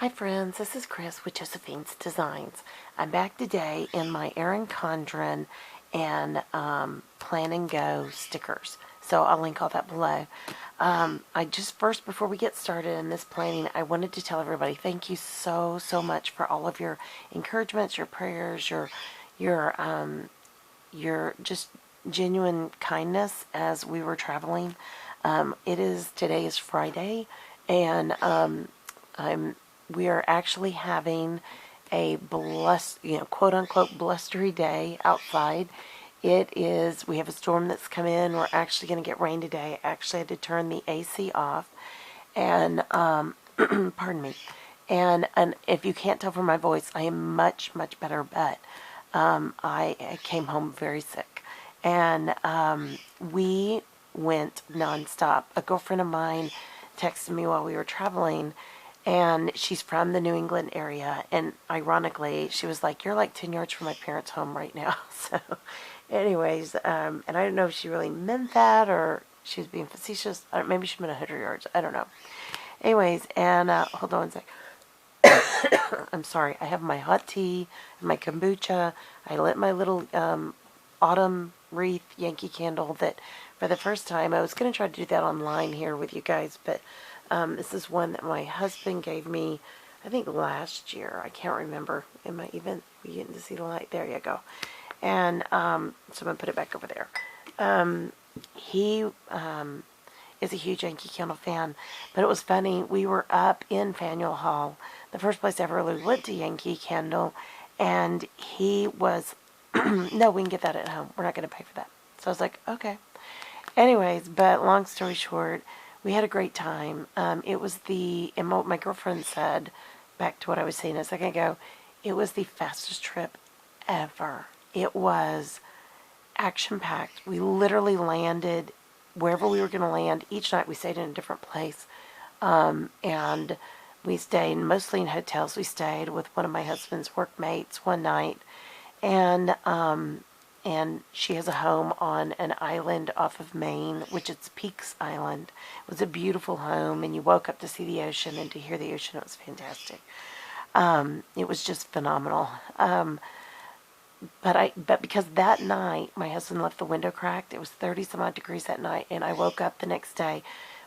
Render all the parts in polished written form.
Hi friends, this is Chris with Josephine's Designs. I'm back today in my Erin Condren and Plan and Go stickers. So I'll link all that below. Before we get started in this planning, I wanted to tell everybody thank you so much for all of your encouragements, your prayers, your just genuine kindness as we were traveling. Today is Friday, and we are actually having a quote unquote blustery day outside. We have a storm that's come in. We're actually going to get rain today. I actually had to turn the AC off, and pardon me. And if you can't tell from my voice, I am much better, but I came home very sick, and we went nonstop. A girlfriend of mine texted me while we were traveling, and she's from the New England area, and ironically, she was like, "You're like 10 yards from my parents' home right now." So, anyways, and I don't know if she really meant that or she was being facetious. Maybe she meant 100 yards. I don't know. Anyways, and hold on one sec. I'm sorry. I have my hot tea and my kombucha. I lit my little autumn wreath Yankee candle that for the first time, I was going to try to do that online here with you guys, but this is one that my husband gave me, I think last year. I can't remember. Am I even getting to see the light? There you go. And so I'm going to put it back over there. He is a huge Yankee Candle fan, but it was funny. We were up in Faneuil Hall, the first place I ever really went to Yankee Candle, and he was, no, we can get that at home. We're not going to pay for that. So I was like, okay. Anyways, but long story short, we had a great time. And what my girlfriend said, back to what I was saying a second ago, it was the fastest trip ever. It was action-packed. We literally landed wherever we were going to land. Each night we stayed in a different place. And we stayed mostly in hotels. We stayed with one of my husband's workmates one night. And she has a home on an island off of Maine, which is Peaks Island. It was a beautiful home, and you woke up to see the ocean and to hear the ocean. It was fantastic. It was just phenomenal. But because that night my husband left the window cracked, it was 30 some odd degrees that night, and I woke up the next day.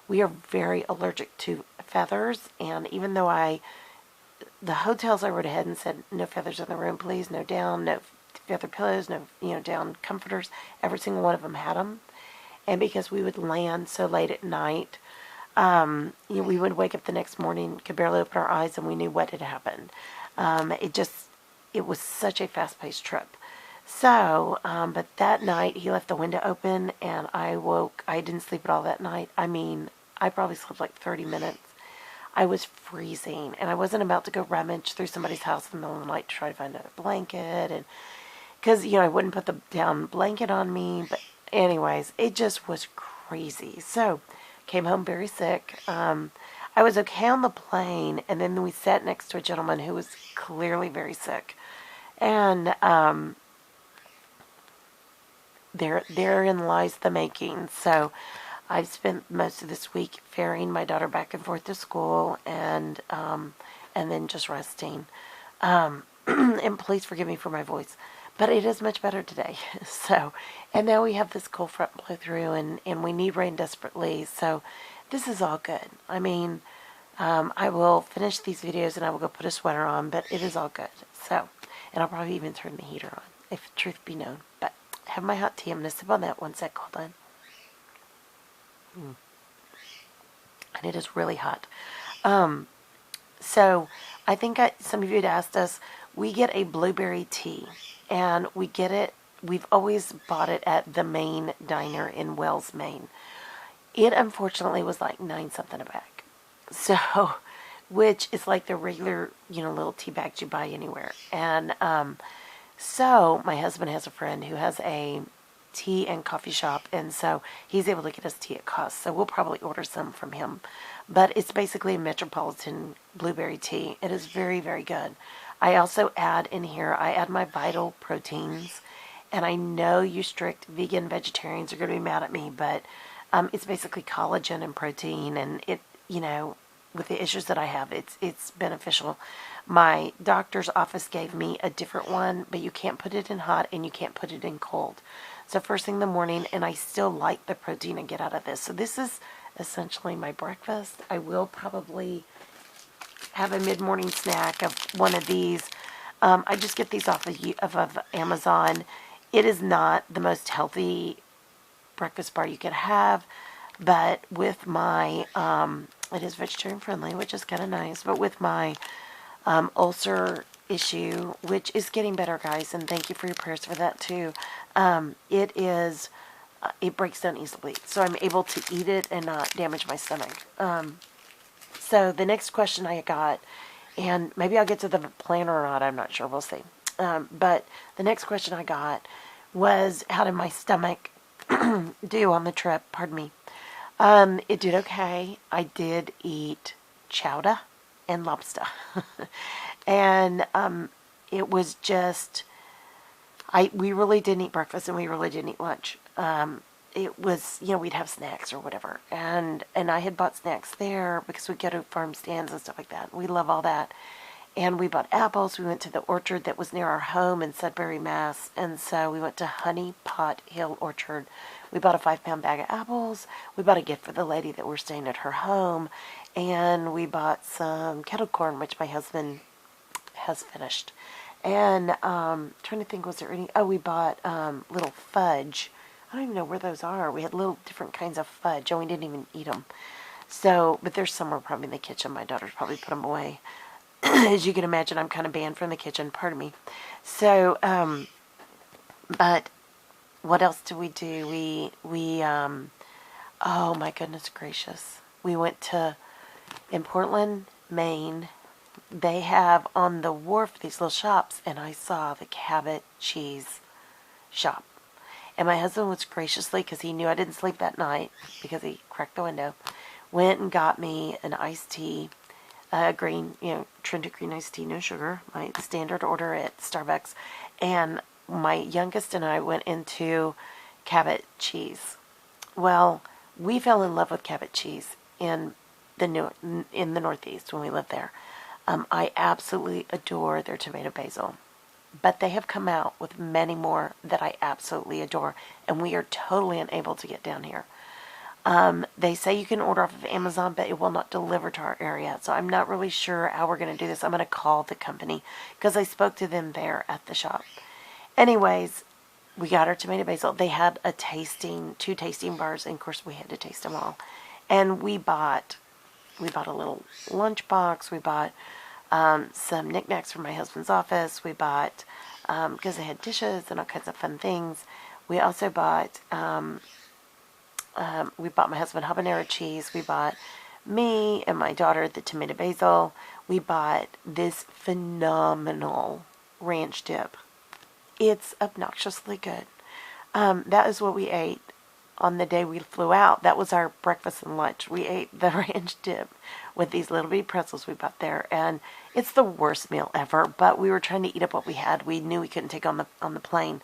We are very allergic to feathers, and even though the hotels I wrote ahead and said no feathers in the room, please, no down, no feather pillows, no down comforters. Every single one of them had them, and because we would land so late at night, we would wake up the next morning, could barely open our eyes, and we knew what had happened. It was such a fast-paced trip. So, but that night he left the window open, and I woke. I didn't sleep at all that night. I mean, I probably slept like 30 minutes. I was freezing, and I wasn't about to go rummage through somebody's house in the middle of the night to try to find another blanket, and because, I wouldn't put the down blanket on me. But anyways, it just was crazy. So, came home very sick. I was okay on the plane, and then we sat next to a gentleman who was clearly very sick. And therein lies the making. So, I've spent most of this week ferrying my daughter back and forth to school, and then just resting. And please forgive me for my voice. But it is much better today. So, and now we have this cold front blow through, and we need rain desperately. So, this is all good. I mean, I will finish these videos and I will go put a sweater on, but it is all good. So, and I'll probably even turn the heater on, if truth be known. But I have my hot tea. I'm going to sip on that one sec. Hold on. And it is really hot. So, I think some of you had asked us, we get a blueberry tea. And we've always bought it at the Maine Diner in Wells, Maine. It unfortunately was like 9 something a bag. So, which is like the regular, little tea bags you buy anywhere. And so my husband has a friend who has a tea and coffee shop, and so he's able to get us tea at cost. So we'll probably order some from him. But it's basically a Metropolitan blueberry tea. It is very, very good. I also add in here, I add my Vital proteins, and I know you strict vegan vegetarians are going to be mad at me, but it's basically collagen and protein, and it, with the issues that I have, it's beneficial. My doctor's office gave me a different one, but you can't put it in hot and you can't put it in cold. So first thing in the morning, and I still like the protein I get out of this. So this is essentially my breakfast. I will probably have a mid-morning snack of one of these. I just get these off of Amazon. It is not the most healthy breakfast bar you could have, but with my, it is vegetarian friendly, which is kind of nice, but with my ulcer issue, which is getting better, guys, and thank you for your prayers for that too. It is, it breaks down easily, so I'm able to eat it and not damage my stomach. So the next question I got, and maybe I'll get to the plan or not, I'm not sure, we'll see. But the next question I got was, how did my stomach do on the trip? Pardon me. It did okay. I did eat chowder and lobster. And it was just, we really didn't eat breakfast and we really didn't eat lunch. It was, we'd have snacks or whatever. And I had bought snacks there because we go to farm stands and stuff like that. We love all that. And we bought apples. We went to the orchard that was near our home in Sudbury, Mass. And so we went to Honey Pot Hill Orchard. We bought a 5-pound bag of apples. We bought a gift for the lady that we're staying at her home. And we bought some kettle corn, which my husband has finished. And trying to think, was there any? Oh, we bought little fudge. I don't even know where those are. We had little different kinds of fudge, and we didn't even eat them. So, but there's somewhere probably in the kitchen. My daughter's probably put them away. As you can imagine, I'm kind of banned from the kitchen. Pardon me. So, but what else did we do? Oh my goodness gracious. We went in Portland, Maine. They have on the wharf these little shops, and I saw the Cabot cheese shop. And my husband was graciously, because he knew I didn't sleep that night, because he cracked the window, went and got me an iced tea, green, Trinity green iced tea, no sugar, my standard order at Starbucks. And my youngest and I went into Cabot cheese. Well, we fell in love with Cabot cheese in the Northeast when we lived there. I absolutely adore their tomato basil. But they have come out with many more that I absolutely adore, and we are totally unable to get down here. They say you can order off of Amazon, but it will not deliver to our area. So I'm not really sure how we're going to do this. I'm going to call the company because I spoke to them there at the shop. Anyways, we got our tomato basil. They had two tasting bars, and of course we had to taste them all. And we bought a little lunch box. We bought some knickknacks from my husband's office. We bought, because they had dishes and all kinds of fun things. We also bought, we bought my husband habanero cheese. We bought me and my daughter the tomato basil. We bought this phenomenal ranch dip. It's obnoxiously good. That is what we ate on the day we flew out. That was our breakfast and lunch. We ate the ranch dip with these little bitty pretzels we bought there, and it's the worst meal ever, but we were trying to eat up what we had. We knew we couldn't take on the plane.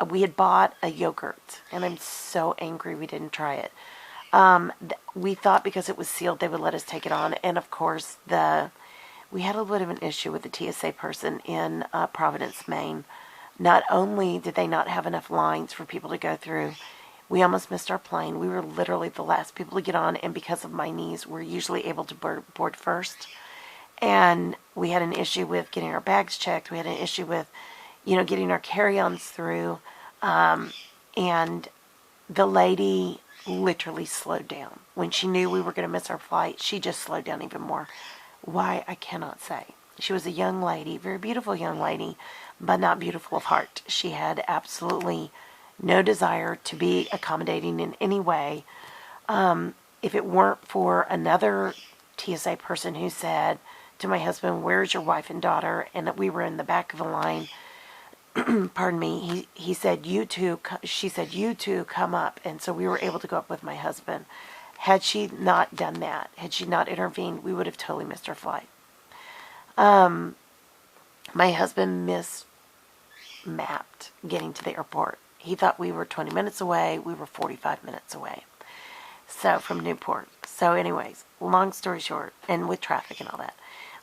We had bought a yogurt, and I'm so angry we didn't try it. We thought because it was sealed they would let us take it on, and of course we had a little bit of an issue with the TSA person in Providence, Maine. Not only did they not have enough lines for people to go through, we almost missed our plane. We were literally the last people to get on, and because of my knees, we're usually able to board first. And we had an issue with getting our bags checked. We had an issue with, getting our carry-ons through. And the lady literally slowed down. When she knew we were going to miss our flight, she just slowed down even more. Why, I cannot say. She was a young lady, very beautiful young lady, but not beautiful of heart. She had absolutely no desire to be accommodating in any way. If it weren't for another TSA person who said to my husband, "Where's your wife and daughter?" and that we were in the back of the line, pardon me, he said, she said, "You two come up." And so we were able to go up with my husband. Had she not done that, had she not intervened, we would have totally missed our flight. My husband mismapped getting to the airport. He thought we were 20 minutes away. We were 45 minutes away. So from Newport. So anyways, long story short, and with traffic and all that,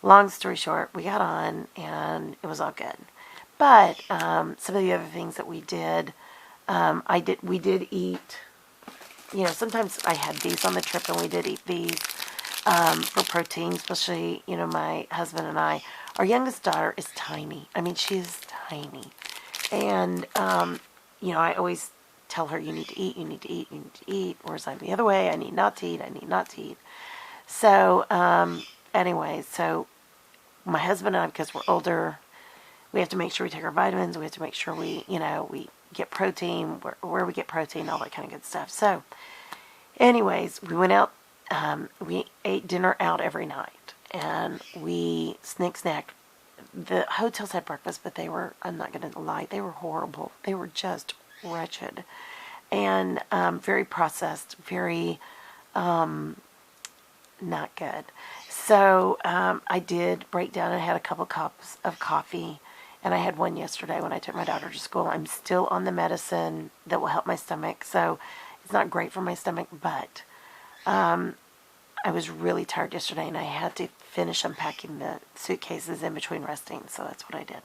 long story short, we got on and it was all good. But some of the other things that we did, we did eat. Sometimes I had these on the trip, and we did eat these for protein, especially, my husband and I. Our youngest daughter is tiny. I mean, she's tiny. And, I always tell her, you need to eat, you need to eat, you need to eat. Whereas I'm the other way, I need not to eat, I need not to eat. So, anyway, so my husband and I, because we're older, we have to make sure we take our vitamins. We have to make sure we get protein, where we get protein, all that kind of good stuff. So, anyways, we went out. We ate dinner out every night, and we snacked. The hotels had breakfast, but they were, I'm not going to lie, they were horrible. They were just wretched and very processed, very not good. So I did break down and had a couple cups of coffee, and I had one yesterday when I took my daughter to school. I'm still on the medicine that will help my stomach, so it's not great for my stomach, but I was really tired yesterday, and I had to finish unpacking the suitcases in between resting, so that's what I did.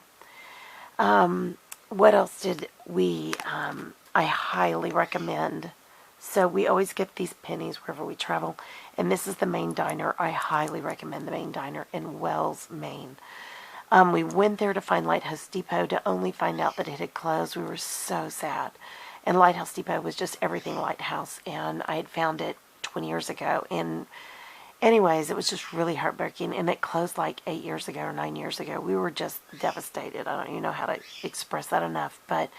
What else did we, I highly recommend. So we always get these pennies wherever we travel, and this is the Maine Diner. I highly recommend the Maine Diner in Wells, Maine. We went there to find Lighthouse Depot to only find out that it had closed. We were so sad. And Lighthouse Depot was just everything lighthouse, and I had found it 20 years ago. And anyways, it was just really heartbreaking, and it closed like 8 years ago or 9 years ago. We were just devastated. I don't even know how to express that enough, but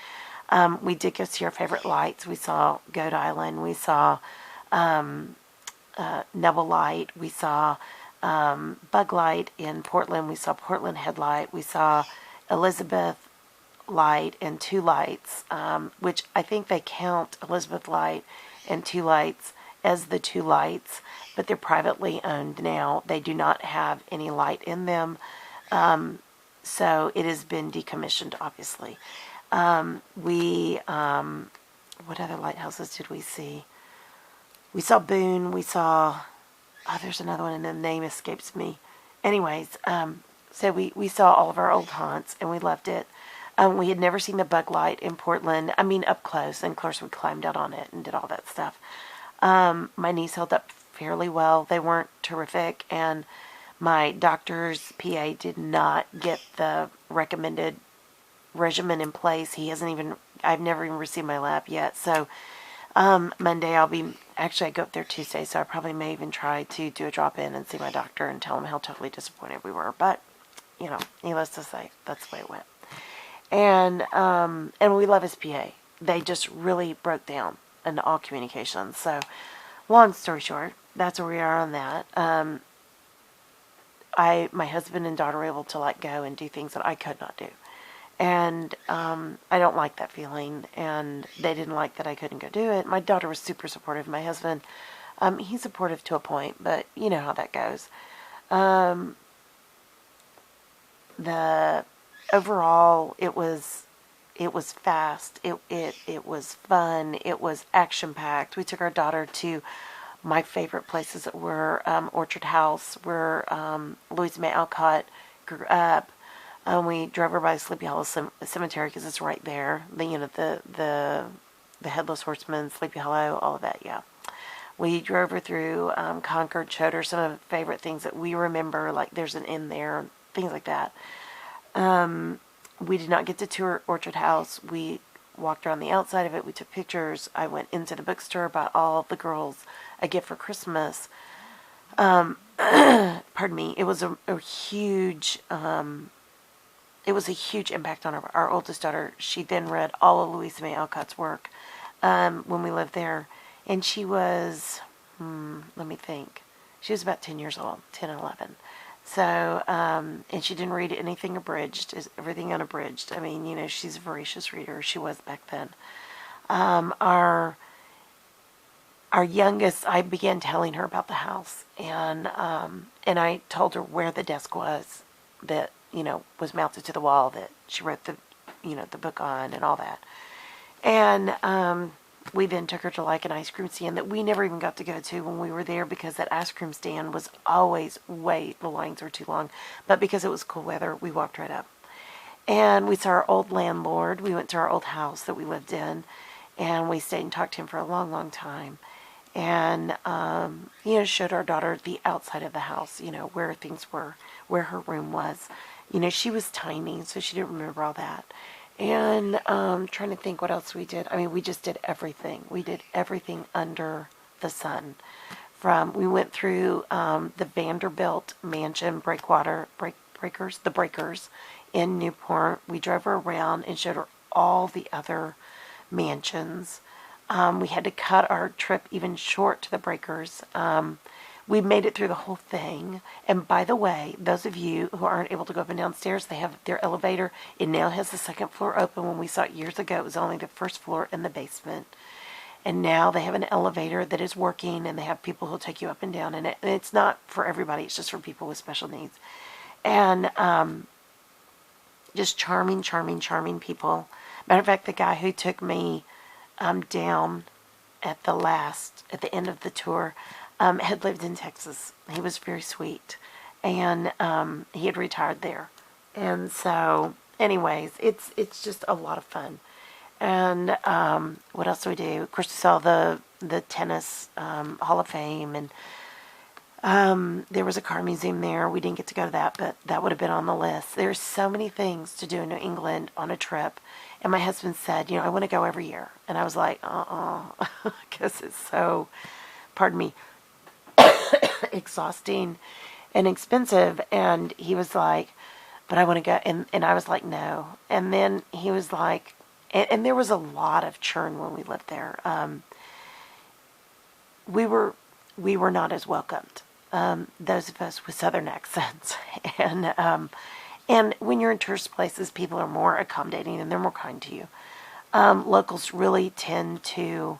we did go see our favorite lights. We saw Goat Island. We saw Neville Light. We saw Bug Light in Portland. We saw Portland Headlight. We saw Elizabeth Light and Two Lights, which I think they count Elizabeth Light and Two Lights as the Two Lights, but they're privately owned now. They do not have any light in them, so it has been decommissioned, obviously. What other lighthouses did we see? We saw Boone. We saw, there's another one, and the name escapes me. Anyways, so we saw all of our old haunts, and we loved it. We had never seen the Bug Light in Portland. I mean, up close, and of course we climbed out on it and did all that stuff. My knees held up fairly well. They weren't terrific, and my doctor's PA did not get the recommended regimen in place. I've never even received my lab yet. So Monday I go up there Tuesday, so I probably may even try to do a drop-in and see my doctor and tell him how totally disappointed we were. But, needless to say, that's the way it went. And we love his PA. They just really broke down in all communications. So, long story short, that's where we are on that. My husband and daughter were able to let go and do things that I could not do. And I don't like that feeling, and they didn't like that I couldn't go do it. My daughter was super supportive. My husband, he's supportive to a point, but you know how that goes. The overall, it was fast. It was fun. It was action packed. We took our daughter to my favorite places that were Orchard House, where Louisa May Alcott grew up. We drove her by Sleepy Hollow Cemetery because it's right there. The Headless Horseman, Sleepy Hollow, all of that. Yeah. We drove her through Concord, showed her some of the favorite things that we remember, like there's an inn there, things like that. We did not get to tour Orchard House. We walked around the outside of it. We took pictures. I went into the bookstore, bought all the girls a gift for Christmas. Pardon me. It was a huge. It was a huge impact on our oldest daughter. She then read all of Louisa May Alcott's work when we lived there. And she was, let me think. She was about 10 years old, 10, 11. So, and she didn't read anything abridged, everything unabridged. I mean, she's a voracious reader. She was back then. Our youngest, I began telling her about the house. And I told her where the desk was that, was mounted to the wall that she wrote the book on and all that. And we then took her to like an ice cream stand that we never even got to go to when we were there, because that ice cream stand was always the lines were too long. But because it was cool weather, we walked right up. And we saw our old landlord. We went to our old house that we lived in, and we stayed and talked to him for a long, long time. And, showed our daughter the outside of the house, where things were, where her room was. She was tiny, so she didn't remember all that. And trying to think what else we did. I mean, we just did everything. We did everything under the sun. We went through the Vanderbilt Mansion the breakers in Newport. We drove her around and showed her all the other mansions. We had to cut our trip even short to the breakers. We made it through the whole thing. And by the way, those of you who aren't able to go up and downstairs, they have their elevator. It now has the second floor open. When we saw it years ago, it was only the first floor and the basement. And now they have an elevator that is working, and they have people who'll take you up and down in it. And it's not for everybody. It's just for people with special needs. And just charming, charming, charming people. Matter of fact, the guy who took me down at the end of the tour, had lived in Texas. He was very sweet, and he had retired there. And so, anyways, it's just a lot of fun. And what else do we do? Of course, we saw the tennis Hall of Fame, and there was a car museum there. We didn't get to go to that, but that would have been on the list. There's so many things to do in New England on a trip. And my husband said, I want to go every year. And I was like, because it's so, pardon me, exhausting and expensive. And he was like, but I want to go. And I was like, no. And then he was like, and there was a lot of churn when we lived there. We were not as welcomed. Those of us with Southern accents. And when you're in tourist places, people are more accommodating and they're more kind to you. Locals really tend to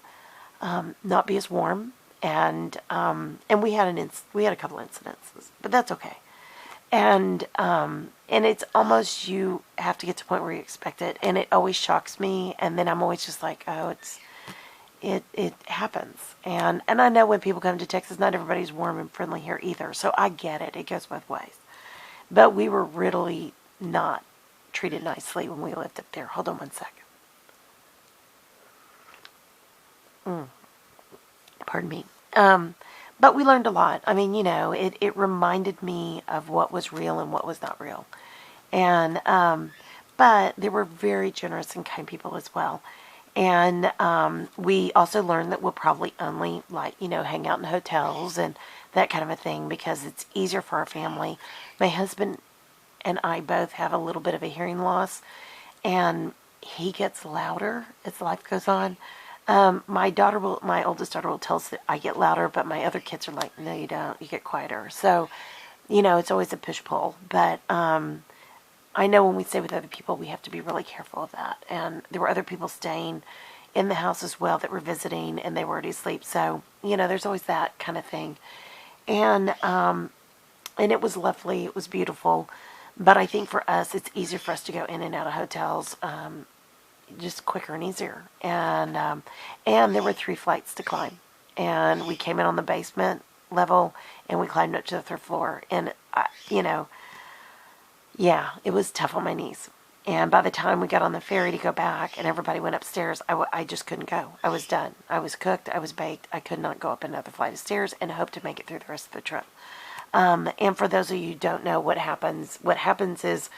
not be as warm. And we had a couple incidences, but that's okay. And it's almost, you have to get to the point where you expect it, and it always shocks me. And then I'm always just like, oh, it happens. And I know when people come to Texas, not everybody's warm and friendly here either. So I get it. It goes both ways. But we were really not treated nicely when we lived up there. Hold on one second. Pardon me. But we learned a lot. I mean, it reminded me of what was real and what was not real. And, but there were very generous and kind people as well. And we also learned that we'll probably only, hang out in hotels and that kind of a thing, because it's easier for our family. My husband and I both have a little bit of a hearing loss, and he gets louder as life goes on. My oldest daughter will tell us that I get louder, but my other kids are like, no, you don't. You get quieter. So, it's always a push-pull. But I know when we stay with other people, we have to be really careful of that. And there were other people staying in the house as well that were visiting, and they were already asleep. So, there's always that kind of thing. And it was lovely. It was beautiful. But I think for us, it's easier for us to go in and out of hotels, just quicker and easier. And there were 3 flights to climb. And we came in on the basement level, and we climbed up to the 3rd floor. And, yeah, it was tough on my knees. And by the time we got on the ferry to go back and everybody went upstairs, I just couldn't go. I was done. I was cooked. I was baked. I could not go up another flight of stairs and hope to make it through the rest of the trip. And for those of you who don't know what happens is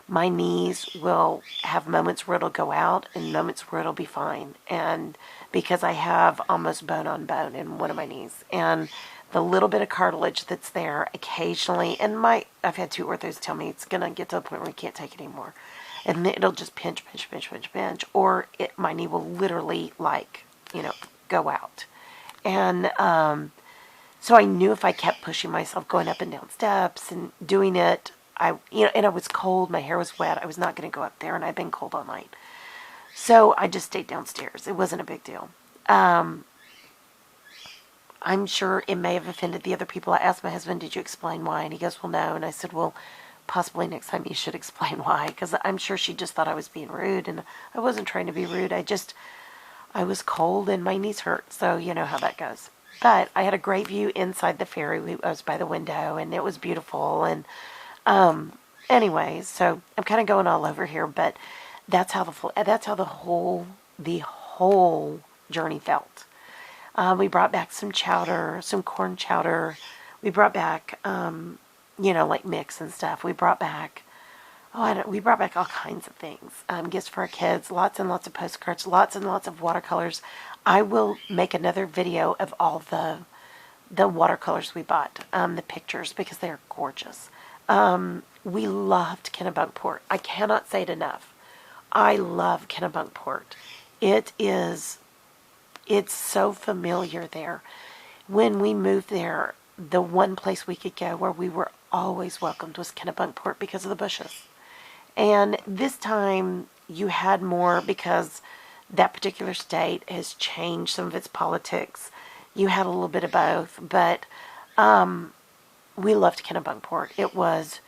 my knees will have moments where it'll go out and moments where it'll be fine. And because I have almost bone on bone in one of my knees, and the little bit of cartilage that's there occasionally, and I've had 2 orthos tell me it's going to get to the point where you can't take it anymore. And it'll just pinch, or my knee will literally go out. And, so I knew if I kept pushing myself, going up and down steps and doing it, and I was cold, my hair was wet, I was not going to go up there, and I'd been cold all night. So I just stayed downstairs. It wasn't a big deal. I'm sure it may have offended the other people. I asked my husband, did you explain why? And he goes, well, no. And I said, well, possibly next time you should explain why, because I'm sure she just thought I was being rude, and I wasn't trying to be rude. I I was cold and my knees hurt, so you know how that goes. But I had a great view inside the ferry. I was by the window, and it was beautiful. And anyways, so I'm kind of going all over here, but that's how the whole journey felt. We brought back some chowder, some corn chowder. We brought back, like mix and stuff. We brought back, we brought back all kinds of things. Gifts for our kids, lots and lots of postcards, lots and lots of watercolors. I will make another video of all the watercolors we bought, the pictures, because they're gorgeous. We loved Kennebunkport. I cannot say it enough. I love Kennebunkport. It's so familiar there. When we moved there, the one place we could go where we were always welcomed was Kennebunkport because of the bushes. And this time you had more because that particular state has changed some of its politics. You had a little bit of both, but we loved Kennebunkport. It was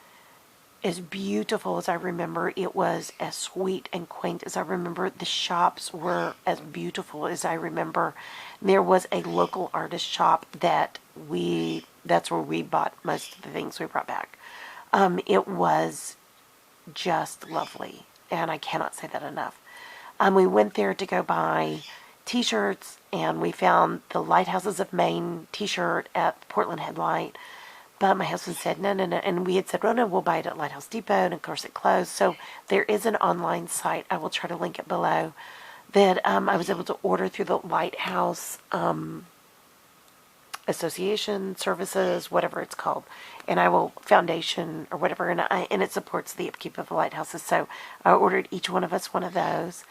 as beautiful as I remember. It was as sweet and quaint as I remember. The shops were as beautiful as I remember. There was a local artist shop that's where we bought most of the things we brought back. It was just lovely, and I cannot say that enough. We went there to go buy t-shirts, and we found the Lighthouses of Maine t-shirt at Portland Headlight. But my husband said, no. And we had said, oh, no, we'll buy it at Lighthouse Depot. And, of course, it closed. So there is an online site. I will try to link it below. That I was able to order through the Lighthouse Association Services, whatever it's called. And I will, Foundation or whatever. And it supports the upkeep of the lighthouses. So I ordered each one of us one of those.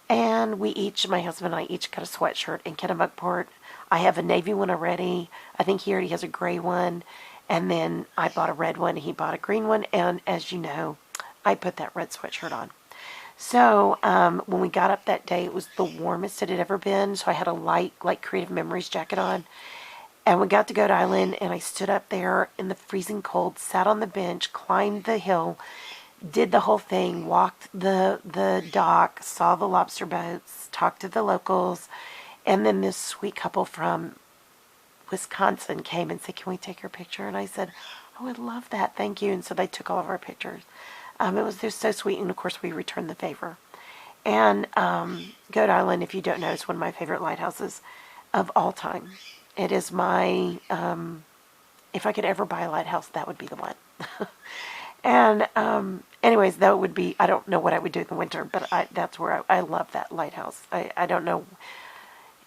And my husband and I each got a sweatshirt in Kennebunkport. I have a navy one already. I think he already has a gray one. And then I bought a red one, he bought a green one, and as you know, I put that red sweatshirt on. So when we got up that day, it was the warmest it had ever been, so I had a light, Creative Memories jacket on. And we got to Goat Island, and I stood up there in the freezing cold, sat on the bench, climbed the hill, did the whole thing, walked the dock, saw the lobster boats, talked to the locals, and then this sweet couple from Wisconsin came and said, can we take your picture? And I said, I would love that, thank you. And so they took all of our pictures. It was just so sweet, and of course we returned the favor. And Goat Island, if you don't know, is one of my favorite lighthouses of all time. It is my, if I could ever buy a lighthouse, that would be the one. And anyways, that would be, I don't know what I would do in the winter, but that's where I love that lighthouse. I don't know.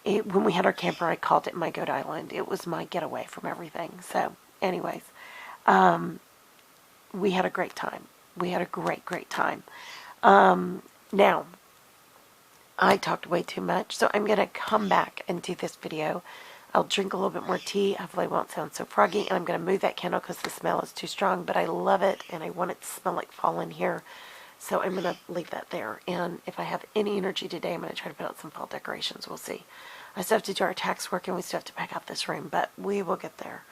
When we had our camper, I called it my Goat Island. It was my getaway from everything. So, anyways, we had a great time. We had a great, great time. Now, I talked way too much, so I'm going to come back and do this video. I'll drink a little bit more tea. Hopefully it won't sound so froggy. And I'm going to move that candle because the smell is too strong, but I love it, and I want it to smell like fall in here. So I'm going to leave that there. And if I have any energy today, I'm going to try to put out some fall decorations. We'll see. I still have to do our tax work, and we still have to pack out this room, but we will get there.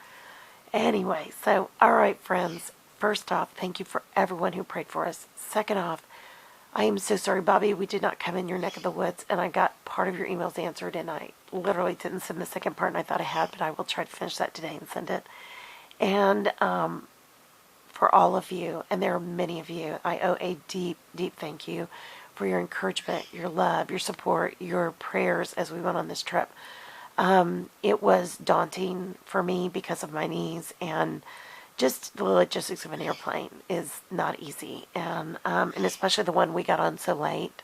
Anyway, so, all right, friends. First off, thank you for everyone who prayed for us. Second off, I am so sorry, Bobby, we did not come in your neck of the woods, and I got part of your emails answered, and I literally didn't send the second part, and I thought I had, but I will try to finish that today and send it. And for all of you, and there are many of you, I owe a deep, deep thank you for your encouragement, your love, your support, your prayers as we went on this trip. It was daunting for me because of my knees, and just the logistics of an airplane is not easy. And especially the one we got on so late.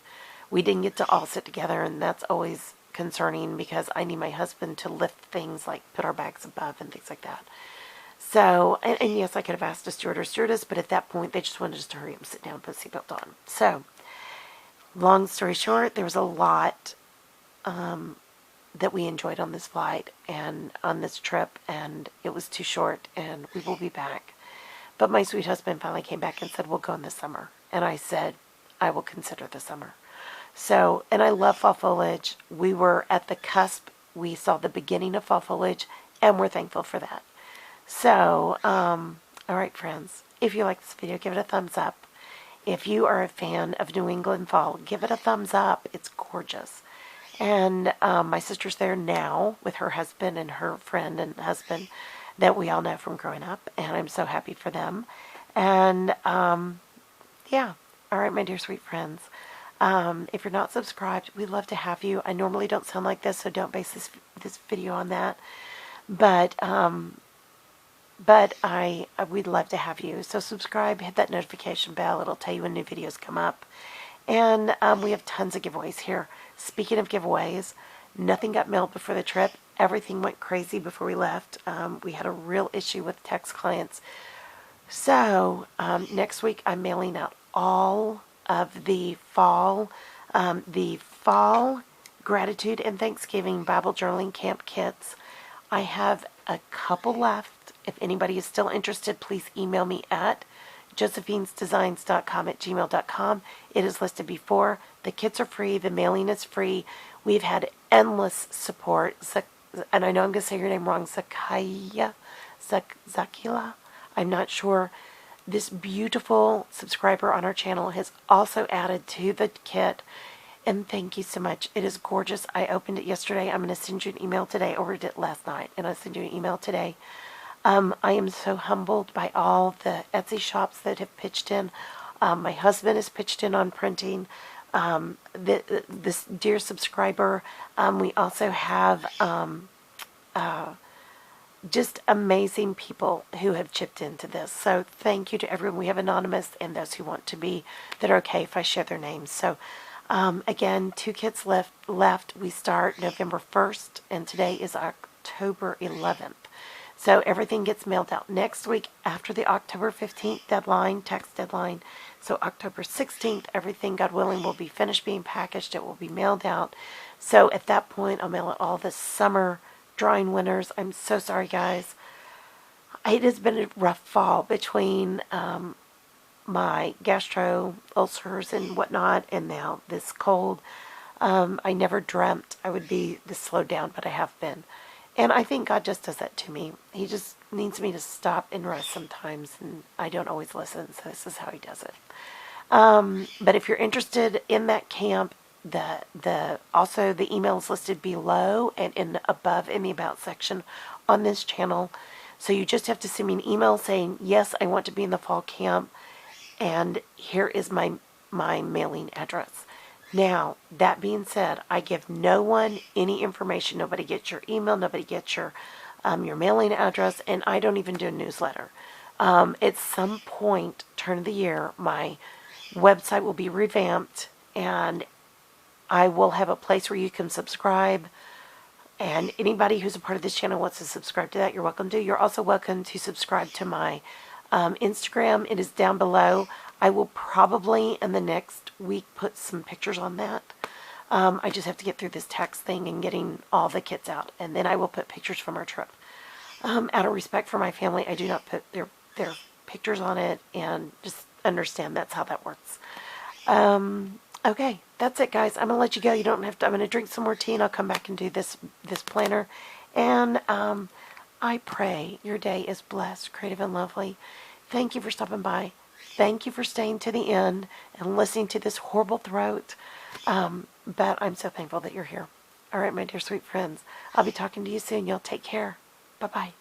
We didn't get to all sit together, and that's always concerning because I need my husband to lift things, like put our bags above and things like that. So, and yes, I could have asked a steward or stewardess, but at that point, they just wanted us to hurry up and sit down, put a seatbelt on. So, long story short, there was a lot that we enjoyed on this flight and on this trip, and it was too short, and we will be back. But my sweet husband finally came back and said, we'll go in the summer. And I said, I will consider the summer. So, and I love fall foliage. We were at the cusp. We saw the beginning of fall foliage, and we're thankful for that. So, all right, friends, if you like this video, give it a thumbs up. If you are a fan of New England fall, give it a thumbs up. It's gorgeous. And my sister's there now with her husband and her friend and husband that we all know from growing up. And I'm so happy for them. And yeah. All right, my dear sweet friends. If you're not subscribed, we'd love to have you. I normally don't sound like this, so don't base this video on that. But we'd love to have you. So subscribe, hit that notification bell. It'll tell you when new videos come up. And we have tons of giveaways here. Speaking of giveaways, nothing got mailed before the trip. Everything went crazy before we left. We had a real issue with text clients. So next week I'm mailing out all of the fall gratitude and Thanksgiving Bible journaling camp kits. I have a couple left. If anybody is still interested, please email me at josephinesdesigns.com@gmail.com. It is listed before. The kits are free. The mailing is free. We've had endless support. And I know I'm going to say your name wrong. Zakila. I'm not sure. This beautiful subscriber on our channel has also added to the kit. And thank you so much. It is gorgeous. I opened it yesterday. I'm going to send you an email today. I ordered it last night, and I'll send you an email today. I am so humbled by all the Etsy shops that have pitched in. My husband has pitched in on printing. This dear subscriber. We also have just amazing people who have chipped into this. So thank you to everyone. We have anonymous and those who want to be, that are okay if I share their names. So again, 2 kits left. We start November 1st, and today is October 11th. So everything gets mailed out next week after the October 15th deadline, text deadline. So October 16th, everything, God willing, will be finished being packaged. It will be mailed out. So at that point, I'll mail out all the summer drawing winners. I'm so sorry, guys. It has been a rough fall between my gastro ulcers and whatnot, and now this cold. I never dreamt I would be this slowed down, but I have been. And I think God just does that to me. He just needs me to stop and rest sometimes, and I don't always listen, so this is how he does it. But if you're interested in that camp, also the email is listed below and above in the About section on this channel. So you just have to send me an email saying, yes, I want to be in the fall camp, and here is my mailing address. Now, that being said, I give no one any information. Nobody gets your email. Nobody gets your mailing address, and I don't even do a newsletter. At some point, turn of the year, my website will be revamped, and I will have a place where you can subscribe. And anybody who's a part of this channel wants to subscribe to that, you're welcome to. You're also welcome to subscribe to my Instagram. It is down below. I will probably in the next week put some pictures on that. I just have to get through this tax thing and getting all the kits out, and then I will put pictures from our trip. Out of respect for my family, I do not put their pictures on it, and just understand that's how that works. Okay, that's it, guys. I'm gonna let you go. You don't have to. I'm gonna drink some more tea, and I'll come back and do this planner. And I pray your day is blessed, creative, and lovely. Thank you for stopping by. Thank you for staying to the end and listening to this horrible throat. But I'm so thankful that you're here. All right, my dear sweet friends. I'll be talking to you soon. Y'all take care. Bye-bye.